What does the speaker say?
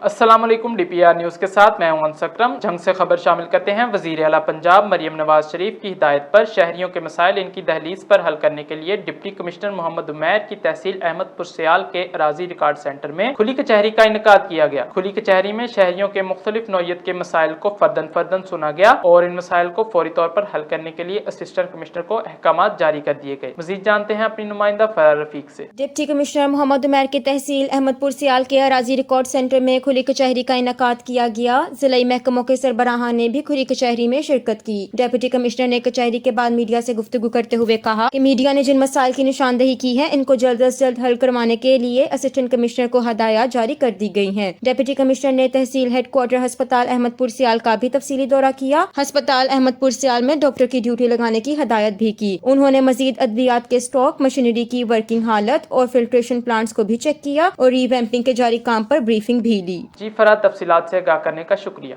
अस्सलाम वालेकुम। DPR news के साथ मैं हूं अंस अकरम। जंग से खबर शामिल करते हैं। वज़ीर आला पंजाब मरियम नवाज शरीफ की हिदायत पर शहरियों के मसाइल इनकी दहलीज पर हल करने के लिए डिप्टी कमिश्नर मोहम्मद उमैर की तहसील अहमदपुर सियाल के अराजी रिकॉर्ड सेंटर में खुली कचहरी का इनेकाद किया गया। खुली कचहरी में शहरियों के मुख्तलिफ नौयत के मसाइल को फर्दन फर्दन सुना गया और इन मसाइल को फौरी तौर पर हल करने के लिए असिस्टेंट कमिश्नर को अहकामात जारी कर दिए गए। मज़ीद जानते हैं अपनी नुमाइंदा फरार रफीक से। डिप्टी कमिश्नर मोहम्मद उमैर की तहसील अहमदपुर सियाल के अराजी रिकॉर्ड सेंटर में खुली कचहरी का इनेकाद किया गया। जिला महकमों के सरबराहान ने भी खुली कचहरी में शिरकत की। डिप्टी कमिश्नर ने कचहरी के बाद मीडिया से गुफ्तगू करते हुए कहा कि मीडिया ने जिन मसाइल की निशानदही की है इनको जल्द अज जल्द हल करवाने के लिए असिस्टेंट कमिश्नर को हदायत जारी कर दी गई हैं। डिप्टी कमिश्नर ने तहसील हेडक्वार्टर अस्पताल अहमदपुर सियाल का भी तफसीली दौरा किया। अस्पताल अहमदपुर सियाल में डॉक्टर की ड्यूटी लगाने की हदायत भी की। उन्होंने मजीद अद्वियात के स्टॉक, मशीनरी की वर्किंग हालत और फिल्ट्रेशन प्लांट्स को भी चेक किया और रीवैम्पिंग के जारी काम पर ब्रीफिंग भी ली। जी फराद, तफसीलात से आगाह करने का शुक्रिया।